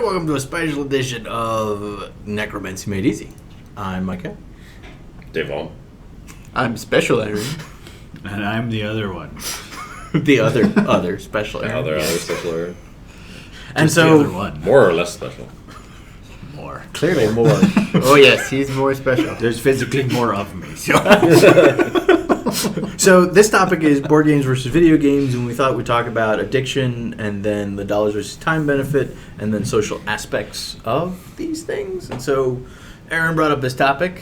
welcome to a special edition of Necromancy Made Easy. I'm Micah. Dave Vaughn. I'm Special Aaron. And I'm the other one. The other special Aaron. Other special Aaron. And Just so, the other one. More or less special. More. clearly more. Oh yes, he's more special. There's physically more of me. So this topic is board games versus video games, and we thought we'd talk about addiction, and then the dollars versus time benefit, and then social aspects of these things. And so Aaron brought up this topic.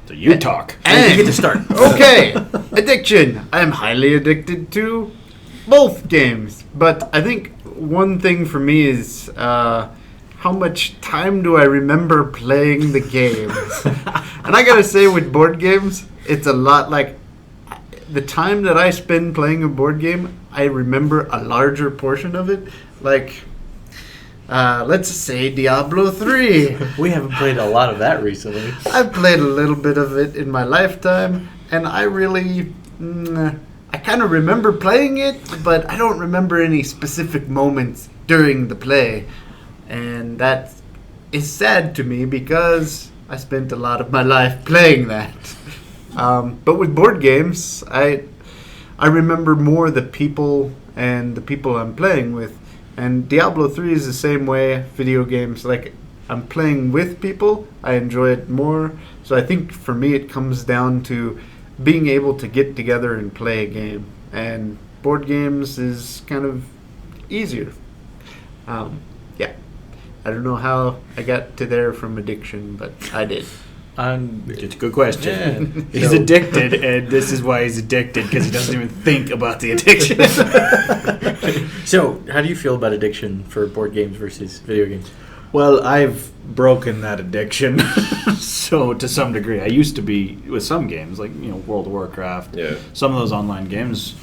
So you talk. And you get to start. Okay, addiction. I am highly addicted to both games, but I think one thing for me is how much time do I remember playing the games? And I gotta say, with board games, it's a lot. Like the time that I spend playing a board game, I remember a larger portion of it. Like, let's say Diablo 3. We haven't played a lot of that recently. I've played a little bit of it in my lifetime, and I really, I kind of remember playing it, but I don't remember any specific moments during the play. And that is sad to me because I spent a lot of my life playing that. But with board games, I remember more the people and the people I'm playing with. And Diablo 3 is the same way. Video games, like I'm playing with people, I enjoy it more. So I think for me it comes down to being able to get together and play a game. And board games is kind of easier. Yeah. I don't know how I got to there from addiction, but I did. It's a good question. Yeah. He's addicted, and this is why he's addicted, because he doesn't even think about the addiction. So, how do you feel about addiction for board games versus video games? Well, I've broken that addiction, so to some degree. I used to be, with some games, like World of Warcraft, some of those online games,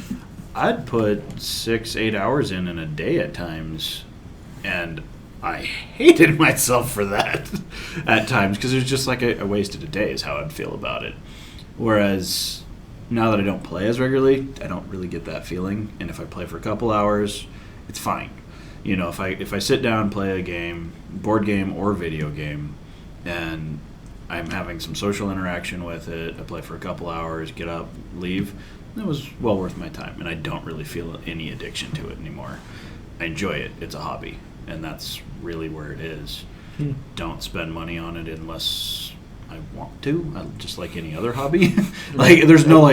I'd put 6-8 hours in a day at times, and I hated myself for that at times, because it was just like I wasted a day is how I'd feel about it. Whereas now that I don't play as regularly, I don't really get that feeling. And if I play for a couple hours, it's fine. If I sit down and play a game, board game or video game, and I'm having some social interaction with it, I play for a couple hours, get up, leave, that was well worth my time. And I don't really feel any addiction to it anymore. I enjoy it. It's a hobby. And that's really where it is. Don't spend money on it unless I want to, just like any other hobby. Like, there's no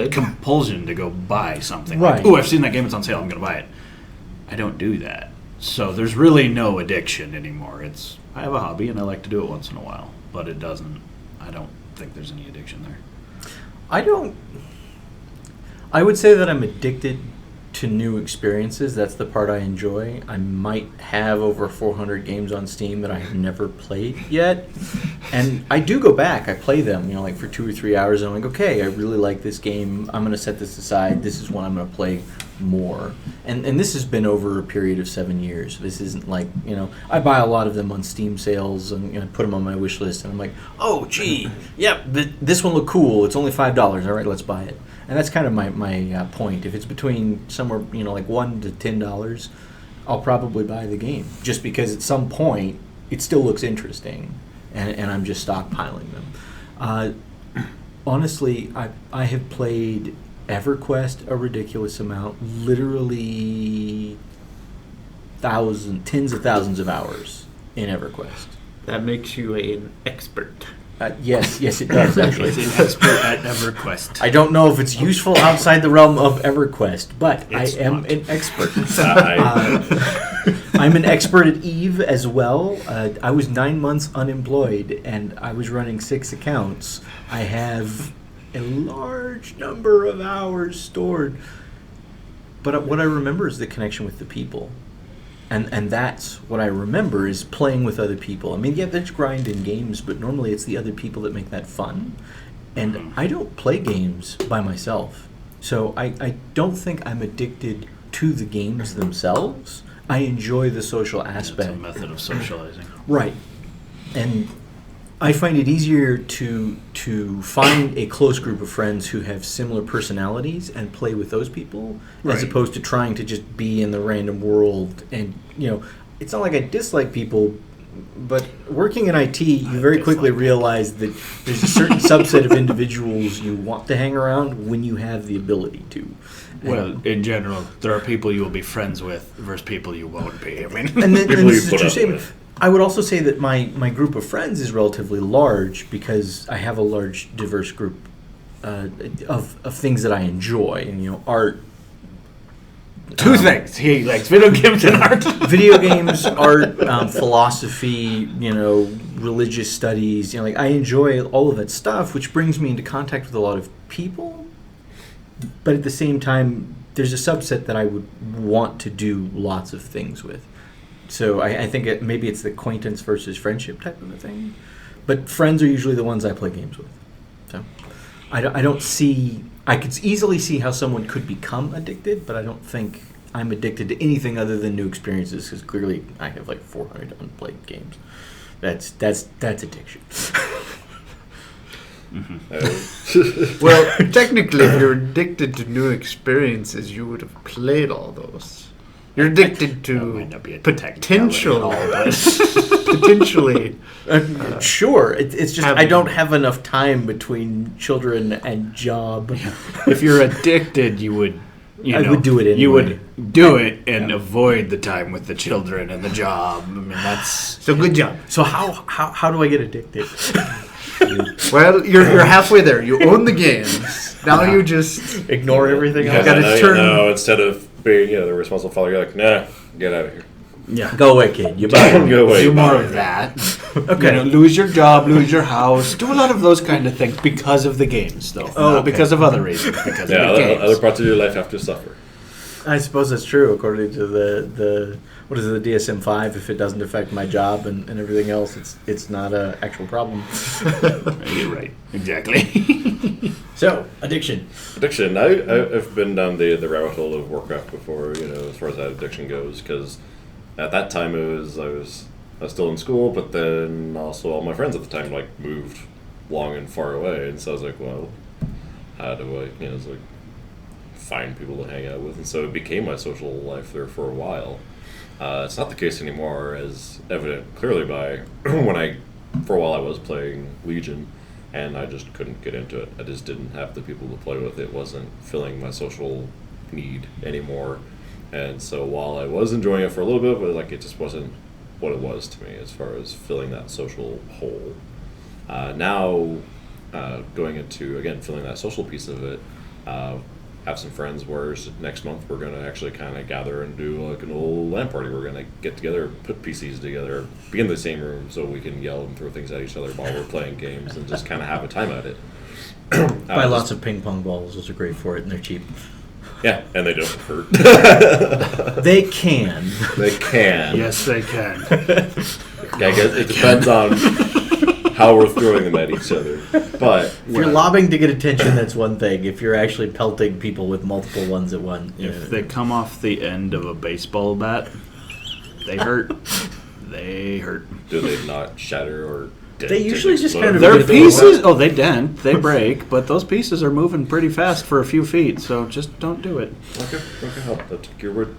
compulsion to go buy something. Right. Like, oh, I've seen that game, it's on sale, I'm going to buy it. I don't do that. So there's really no addiction anymore. I have a hobby and I like to do it once in a while, but I don't think there's any addiction there. I would say that I'm addicted to new experiences. That's the part I enjoy. I might have over 400 games on Steam that I have never played yet, and I do go back. I play them, like for 2 or 3 hours, and I'm like, okay, I really like this game. I'm going to set this aside. This is one I'm going to play more. And this has been over a period of 7 years. This isn't like, I buy a lot of them on Steam sales and I put them on my wish list, and I'm like, oh, gee, yep, this one looked cool. It's only $5. All right, let's buy it. And that's kind of my point. If it's between somewhere, like $1 to $10, I'll probably buy the game. Just because at some point, it still looks interesting. And I'm just stockpiling them. Honestly, I have played EverQuest a ridiculous amount. Literally tens of thousands of hours in EverQuest. That makes you an expert. Yes, it does, actually. He's an expert at EverQuest. I don't know if it's useful outside the realm of EverQuest, but I am an expert. I'm an expert at Eve as well. I was 9 months unemployed, and I was running 6 accounts. I have a large number of hours stored. But what I remember is the connection with the people. And that's what I remember, is playing with other people. I mean, yeah, there's grind in games, but normally it's the other people that make that fun. And I don't play games by myself. So I don't think I'm addicted to the games themselves. I enjoy the social aspect. It's a method of socializing. Right. And I find it easier to find a close group of friends who have similar personalities and play with those people, as opposed to trying to just be in the random world. And it's not like I dislike people, but working in IT, you very quickly realize that there's a certain subset of individuals you want to hang around when you have the ability to. Well, in general, there are people you will be friends with versus people you won't be. I mean, and then People this you is a put true up statement. with. I would also say that my group of friends is relatively large because I have a large, diverse group of things that I enjoy, and art. two things. He likes video games and art. Video games, art, philosophy, religious studies. Like I enjoy all of that stuff, which brings me into contact with a lot of people. But at the same time, there's a subset that I would want to do lots of things with. So I think maybe it's the acquaintance versus friendship type of a thing. But friends are usually the ones I play games with. So I don't see... I could easily see how someone could become addicted, but I don't think I'm addicted to anything other than new experiences, because clearly I have like 400 unplayed games. That's addiction. Well, technically, if you're addicted to new experiences, you would have played all those. You're addicted That might to not be a potential, technicality potentially. Sure, it's just I having- don't have enough time between children and job. If you're addicted, you would. I would do it anyway. You would do it and avoid the time with the children and the job. I mean, that's. So good job. So how do I get addicted? Well, you're halfway there. You own the games. Now you just Ignore everything Yeah, else? gotta now, turn- now instead of being the responsible father, you're like, nah, get out of here. Yeah. Go away, kid. You buy Go away. Do more bye. of that. Okay. Lose your job, lose your house. Do a lot of those kind of things because of the games, though. Oh, Not okay. because of other reasons. Because Yeah, of the games. other parts of your life have to suffer. I suppose that's true, according to the what is it, the DSM-5. If it doesn't affect my job and everything else, it's not an actual problem. You're right. Exactly. So addiction. Addiction. I've been down the rabbit hole of Warcraft before, as far as that addiction goes, because at that time I was still in school, but then also all my friends at the time moved long and far away, and so I was like, well, how do I, it's like find people to hang out with, and so it became my social life there for a while. It's not the case anymore, as evident clearly by for a while I was playing Legion, and I just couldn't get into it. I just didn't have the people to play with. It wasn't filling my social need anymore, and so while I was enjoying it for a little bit, but it just wasn't what it was to me as far as filling that social hole. Now, going into again filling that social piece of it. Have some friends where next month we're going to actually kind of gather and do an old LAN party. We're going to get together, put PCs together, be in the same room so we can yell and throw things at each other while we're playing games and just kind of have a time at it. Buy lots of ping pong balls. Those are great for it, and they're cheap. Yeah, and they don't hurt. They can. They can. Yes, they can. I guess it depends on how we're throwing them at each other. But If you're lobbing to get attention, that's one thing. If you're actually pelting people with multiple ones at once, If they come off the end of a baseball bat, they hurt. They hurt. do they not shatter or dent? They usually just kind of- Their If they pieces, they dent, they break, but those pieces are moving pretty fast for a few feet, so just don't do it. Okay, I'll take your word.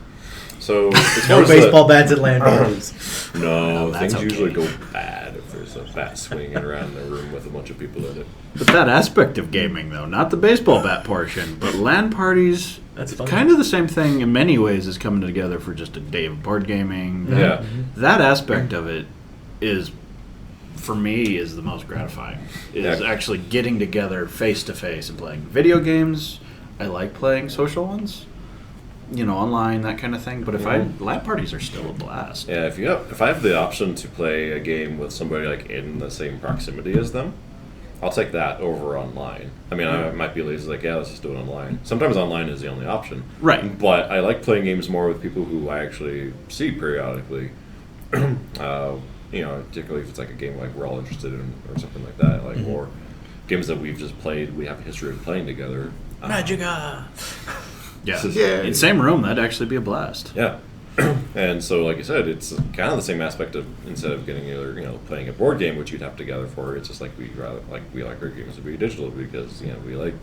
So as far no as baseball bats at land parties. No, that's things okay. usually go bad if there's a bat swinging around the room with a bunch of people in it. But that aspect of gaming, though, not the baseball bat portion, but LAN parties, That's it's fun. kind of the same thing in many ways as coming together for just a day of board gaming. Yeah. That aspect of it is, for me, is the most gratifying. Is Yeah. actually getting together face to face and playing video games. I like playing social ones, online, that kind of thing. But LAN parties are still a blast. Yeah, if I have the option to play a game with somebody in the same proximity as them, I'll take that over online. I mean, I might be lazy, let's just do it online. Sometimes online is the only option. Right. But I like playing games more with people who I actually see periodically. Particularly if it's a game we're all interested in or something like that, or games that we've just played, we have a history of playing together. Magica. Yeah. Yeah. In same room, that'd actually be a blast. Yeah. And so, like you said, it's kind of the same aspect of instead of getting playing a board game, which you'd have to gather for. It's just we like our games to be digital because we like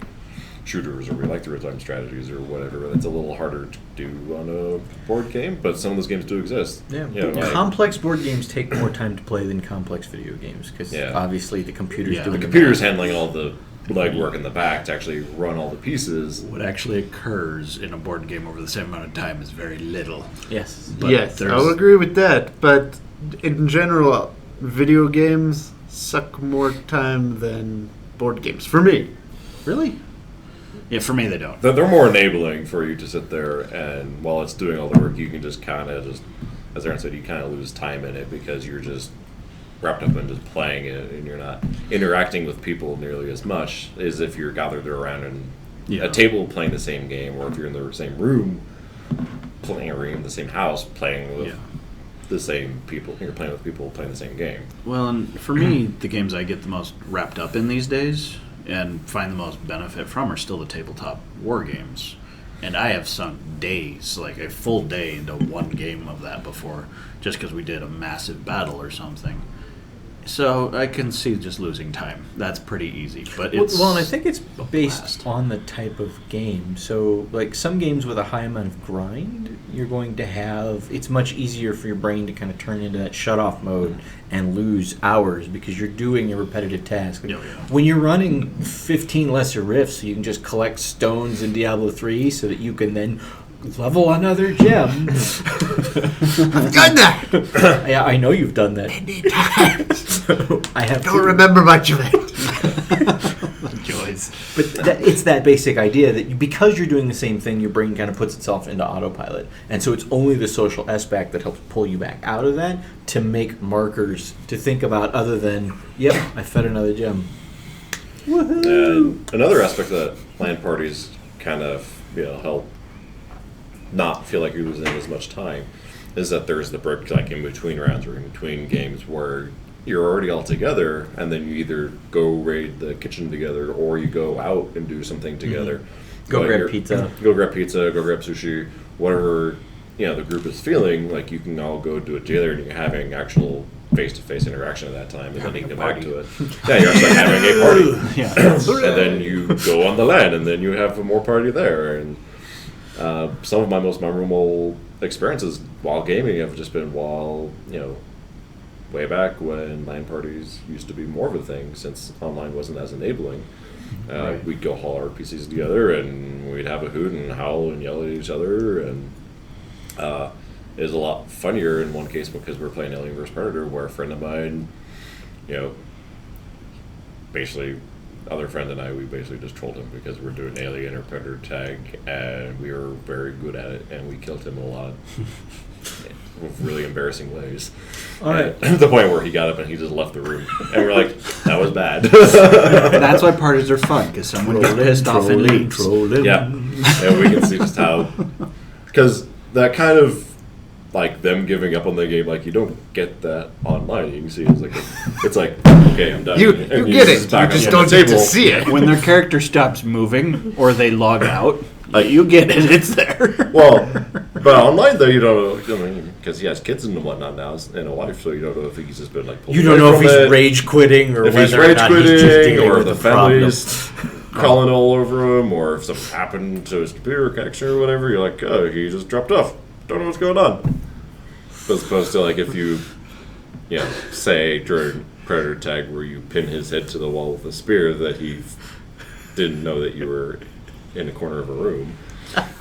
shooters or we like the real-time strategies or whatever. That's a little harder to do on a board game, but some of those games do exist. Yeah, You know, like- complex board games take more time to play than complex video games because obviously the computer's Yeah. doing the computer's math. handling all the legwork in the back to actually run all the pieces. What actually occurs in a board game over the same amount of time is very little. Yes. But yes, there's- I'll agree with that. But in general, video games suck more time than board games for me. Really? Yeah, for me they don't. They're more enabling for you to sit there, and while it's doing all the work, you can just kind of just, as Aaron said, you kind of lose time in it because you're just wrapped up in just playing it, and you're not interacting with people nearly as much as if you're gathered around in a table playing the same game, or if you're in the same room playing, or in the same house playing with the same people. You're playing with people playing the same game. Well, and for me, the games I get the most wrapped up in these days and find the most benefit from are still the tabletop war games. And I have sunk days, like a full day, into one game of that before, just because we did a massive battle or something. So I can see just losing time. That's pretty easy, but it's Well, and I think it's based on the type of game. So, like some games with a high amount of grind, you're going to have. It's much easier for your brain to kind of turn into that shut-off mode and lose hours because you're doing a repetitive task. Like, when you're running 15 lesser rifts, you can just collect stones in Diablo 3 so that you can then level another gem. I've done that Yeah, I know you've done that. many times. So I have Don't remember much of it. joys. But it's that basic idea that because you're doing the same thing, your brain kind of puts itself into autopilot. And so it's only the social aspect that helps pull you back out of that to make markers to think about other than, yep, I fed another gem. Woohoo! And another aspect that LAN parties kind of help not feel like you're losing as much time is that there's the break, like in between rounds or in between games, where you're already all together, and then you either go raid the kitchen together or you go out and do something together. Go But grab you're- pizza. Go grab pizza. Go grab sushi. Whatever the group is feeling, like you can all go do it together, and you're having actual face-to-face interaction at that time, and then you can go back to it. Yeah, you're actually having a party. Yeah. And then you go on the LAN, and then you have a more party there. And some of my most memorable experiences while gaming have just been while, way back when LAN parties used to be more of a thing, since online wasn't as enabling. Right. We'd go haul our PCs together, and we'd have a hoot and howl and yell at each other, and it was a lot funnier in one case because we were playing Alien vs. Predator, where a friend of mine, basically, other friend and I, we basically just trolled him because we're doing Alien or Predator tag, and we were very good at it, and we killed him a lot. Of really embarrassing ways. All right. To the point where he got up and he just left the room. And we're like, that was bad. That's why parties are fun, because someone gets pissed off and leaves. Yeah. And we can see just how... Because that kind of... Like, them giving up on the game, like, you don't get that online. You can see it's like, okay, I'm done. You And get he's it. back You just on the don't get to table. see it. When their character stops moving or they log out, you get it. It's there. Well, but online, though, you don't know, because he has kids and whatnot now, and a wife, so you don't know if he's just been, like, pulled You don't away know if from he's it, rage quitting or if he's whether or rage not he's just quitting, dealing or with the the problem. family's crawling all over him, or if something happened to his computer connection or whatever, you're like, oh, he just dropped off. Don't know what's going on. As opposed to, like, if you, say during Predator tag where you pin his head to the wall with a spear, that he didn't know that you were in a corner of a room.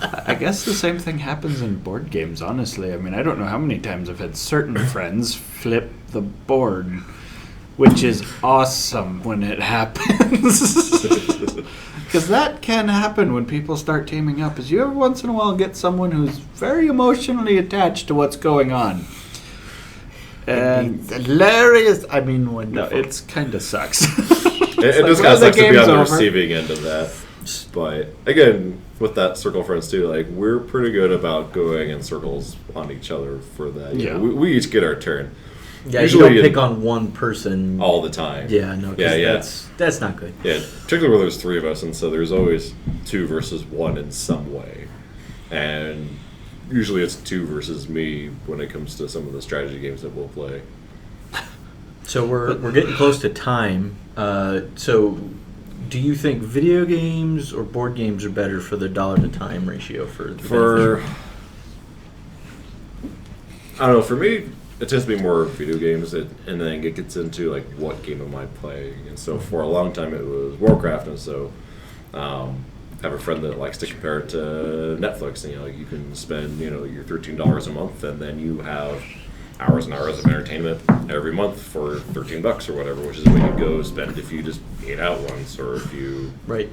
I guess the same thing happens in board games, honestly. I mean, I don't know how many times I've had certain friends flip the board, which is awesome when it happens. Because that can happen when people start teaming up, is you every once in a while get someone who's very emotionally attached to what's going on. And It's hilarious. I mean, wonderful. it's kind of sucks. It just kind of sucks to be on the receiving end of that. But again, with that circle friends too, like we're pretty good about going in circles on each other for that. Yeah. We each get our turn. Yeah, Usually you don't pick on one person all the time. Yeah, no, 'cause that's not good. Yeah, particularly where there's three of us, and so there's always 2 versus 1 in some way. And usually it's 2 versus me when it comes to some of the strategy games that we'll play. So we're getting close to time. So do you think video games or board games are better for the dollar to time ratio for I don't know. For me, it tends to be more video games, and then it gets into like what game am I playing. And so for a long time, it was Warcraft, and so I have a friend that likes to compare it to Netflix. And you can spend your $13 a month, and then you have hours and hours of entertainment every month for $13 or whatever, which is what you go spend if you just eat out once, or if you right.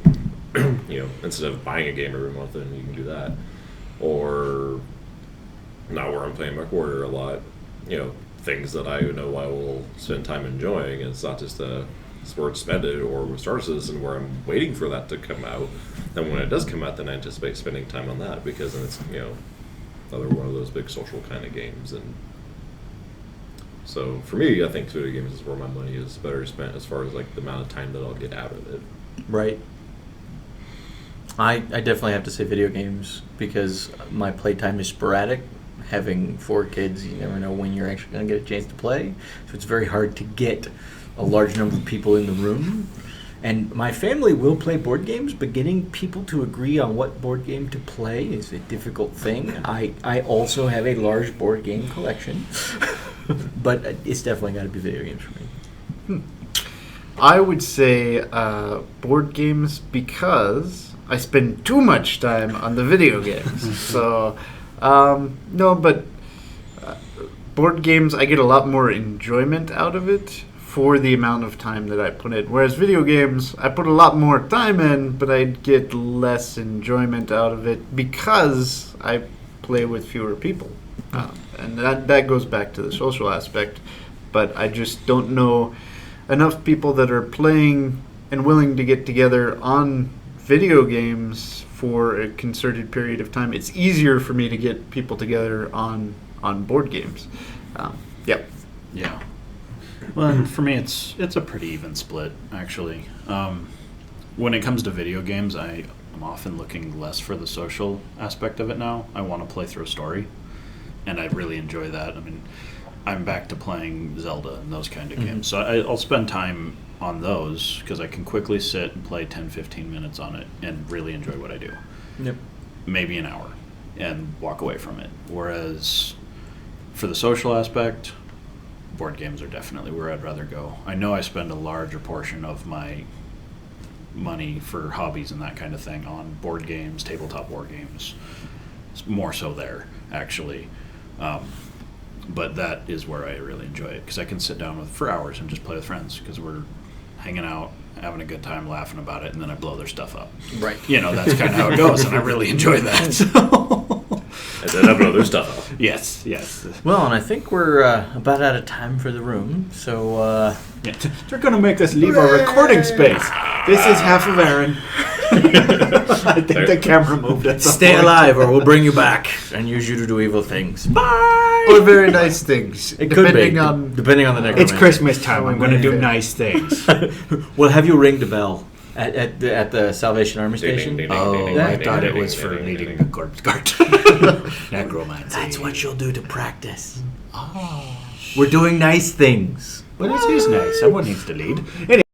Instead of buying a game every month, then you can do that. Or now where I'm playing MechWarrior a lot, things that I know I will spend time enjoying. It's not just a sport spend it, or with Star Citizen where I'm waiting for that to come out. And when it does come out, then I anticipate spending time on that, because then it's another one of those big social kind of games. And so for me, I think video games is where my money is better spent as far as like the amount of time that I'll get out of it. Right. I definitely have to say video games, because my playtime is sporadic. Having 4 kids, you never know when you're actually going to get a chance to play. So it's very hard to get a large number of people in the room. And my family will play board games, but getting people to agree on what board game to play is a difficult thing. I also have a large board game collection, but it's definitely got to be video games for me. I would say board games, because I spend too much time on the video games. So, no, but board games, I get a lot more enjoyment out of it for the amount of time that I put in. Whereas video games, I put a lot more time in, but I get less enjoyment out of it because I play with fewer people. And that goes back to the social aspect. But I just don't know enough people that are playing and willing to get together on video games for a concerted period of time. It's easier for me to get people together on board games. Yep. Yeah. Well, and for me, it's a pretty even split, actually. When it comes to video games, I'm often looking less for the social aspect of it now. I want to play through a story, and I really enjoy that. I mean, I'm back to playing Zelda and those kind of games. So I'll spend time on those, because I can quickly sit and play 10, 15 minutes on it and really enjoy what I do. Yep. Maybe an hour, and walk away from it. Whereas for the social aspect, board games are definitely where I'd rather go. I know I spend a larger portion of my money for hobbies and that kind of thing on board games, tabletop board games. It's more so there, actually. But that is where I really enjoy it, because I can sit down for hours and just play with friends, because we're hanging out, having a good time, laughing about it, and then I blow their stuff up. Right. That's kind of how it goes, and I really enjoy that. So. And then I blow their stuff up. Yes. Well, and I think we're about out of time for the room, so... They're going to make us leave our recording space. This is half of Aaron. I think the camera moved at some Stay point. alive, or we'll bring you back and use you to do evil things. Bye! Or very nice things. It could be, depending on the necromancy. It's Christmas time. I'm going to do nice things. We'll have you ring the bell at the Salvation Army Station. I thought it was for leading the corpse guard. Necromancy. That's what you'll do to practice. Oh. We're doing nice things. But it is nice. Someone needs to lead. Anyway.